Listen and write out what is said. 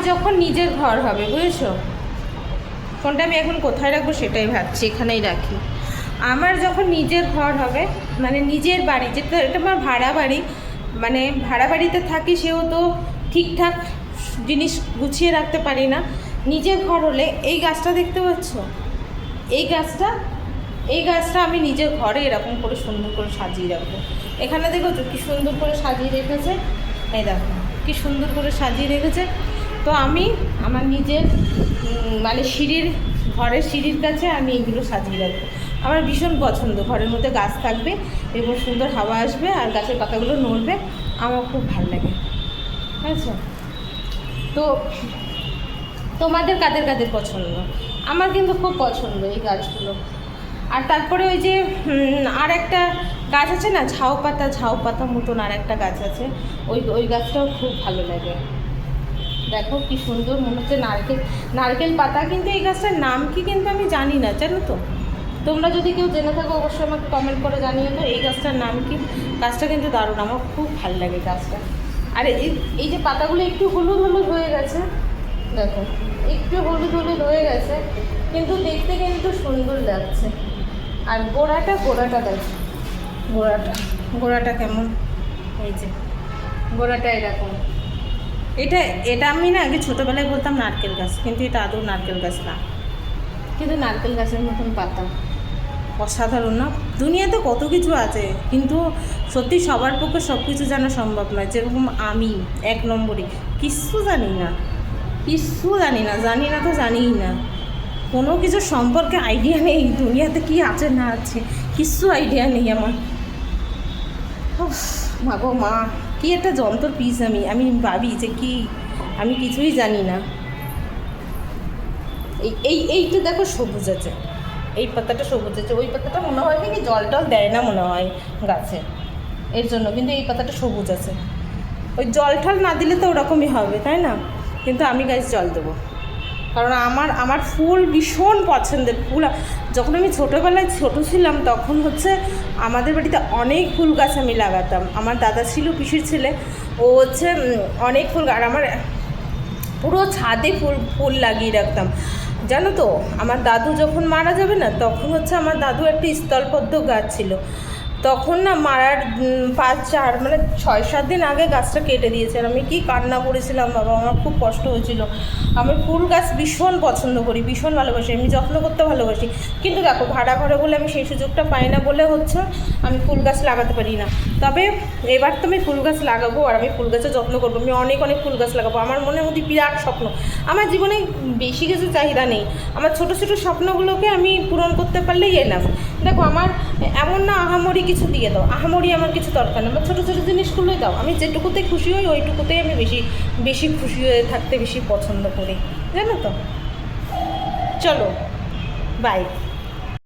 যখন নিজের ঘর হবে, বুঝেছো? ফোনটা আমি এখন কোথায় রাখবো সেটাই ভাবছি, এখানেই রাখি। আমার যখন নিজের ঘর হবে, মানে নিজের বাড়ি, যেটা এটা আমার ভাড়া বাড়ি, মানে ভাড়া বাড়িতে থাকি, সেও তো ঠিকঠাক জিনিস গুছিয়ে রাখতে পারি না। নিজের ঘর হলে এই গাছটা দেখতে পাচ্ছ, এই গাছটা আমি নিজের ঘরে এরকম করে সুন্দর করে সাজিয়ে রাখবো। এখানে দেখো কি সুন্দর করে সাজিয়ে রেখেছে, এই দেখো কি সুন্দর করে সাজিয়ে রেখেছে। তো আমি আমার নিজের মানে ঘরের সিঁড়ির কাছে আমি এইগুলো সাজিয়ে রাখবো। আমার ভীষণ পছন্দ, ঘরের মধ্যে গাছ থাকবে এবং সুন্দর হাওয়া আসবে আর গাছের পাতাগুলো নড়বে, আমার খুব ভালো লাগে। আচ্ছা, তো তোমাদের কাদের কাদের পছন্দ? আমার কিন্তু খুব পছন্দ এই গাছগুলো। আর তারপরে ওই যে আর একটা গাছ আছে না, ঝাউ পাতা মতন আর একটা গাছ আছে, ওই গাছটাও খুব ভালো লাগে। দেখো কি সুন্দর, মনে হচ্ছে নারকেল পাতা। কিন্তু এই গাছটার নাম কি কিন্তু আমি জানি না, জানো তো? তোমরা যদি কেউ জেনে থাকো অবশ্যই আমাকে কমেন্ট করে জানিয়ে তো এই গাছটার নাম কি। গাছটা কিন্তু দারুণ, আমার খুব ভালো লাগে গাছটা। আর এই যে পাতাগুলো একটু হলুদ হলুদ হয়ে গেছে, দেখো একটু হলুদ হলুদ হয়ে গেছে, কিন্তু দেখতে কিন্তু সুন্দর লাগছে। আর গোড়াটা দেখো, গোড়াটা কেমন, এই যে গোড়াটা এরকম। এটা আমি না আগে ছোটোবেলায় বলতাম নারকেল গাছ, কিন্তু এটা আদৌ নারকেল গাছ না, কিন্তু নারকেল গাছের মতন পাতা, অসাধারণ না? দুনিয়াতে কত কিছু আছে, কিন্তু সত্যি সবার পক্ষে সব কিছু জানা সম্ভব নয়। যেরকম আমি 1 নম্বরই কিচ্ছু জানি না, জানি না তো জানিই না, কোনো কিছু সম্পর্কে আইডিয়া নেই, দুনিয়াতে কি আছে না আছে কিচ্ছু আইডিয়া নেই আমার। মা গো মা, কি একটা যন্ত্র পিস আমি ভাবি যে কি আমি কিছুই জানি না। এইটা দেখো সবুজ আছে, এই পাতাটা সবুজ আছে, ওই পাতাটা মনে হয় কি জল টল দেয় না মনে হয় গাছে, এর জন্য। কিন্তু এই পাতাটা সবুজ আছে, ওই জল টল না দিলে তো ওরকমই হবে, তাই না? কিন্তু আমি গাছ জল দেবো, কারণ আমার ফুল ভীষণ পছন্দের ফুল। যখন আমি ছোটোবেলায় ছোটো ছিলাম তখন হচ্ছে আমাদের বাড়িতে অনেক ফুল গাছ আমি লাগাতাম। আমার দাদা ছিল, পিসির ছেলে, ও হচ্ছে অনেক ফুল, আর আমার পুরো ছাদে ফুল লাগিয়ে রাখতাম, জানো তো? আমার দাদু যখন মারা যাবে না, তখন হচ্ছে আমার দাদু একটা স্থলপদ্ম গাছ ছিল, তখন না মারার 5-4 মানে 6-7 দিন আগে গাছটা কেটে দিয়েছে। আর আমি কি কান্না করেছিলাম বাবা, আমার খুব কষ্ট হয়েছিল। আমি ফুল গাছ ভীষণ পছন্দ করি, ভীষণ ভালোবাসি, আমি যত্ন করতে ভালোবাসি। কিন্তু দেখো ভাড়া ঘরে বলে আমি সেই সুযোগটা পাই না বলে হচ্ছে আমি ফুল গাছ লাগাতে পারি না। তবে এবার তো আমি ফুল গাছ লাগাবো, আর আমি ফুল গাছের যত্ন করবো, আমি অনেক ফুল গাছ লাগাবো। আমার মনের মধ্যে বিরাট স্বপ্ন। আমার জীবনে বেশি কিছু চাহিদা নেই, আমার ছোটো ছোটো স্বপ্নগুলোকে আমি পূরণ করতে পারলেই এনাফ। দেখো আমার এমন না আহামরি কিছু দিয়ে দাও, আহামরি আমার কিছু দরকার নেই, আমার ছোটো ছোটো জিনিসগুলোই দাও। আমি যেটুকুতে খুশি হই ওইটুকুতেই আমি বেশি খুশি হয়ে থাকতে বেশি পছন্দ করি, জানো তো? চলো বাই।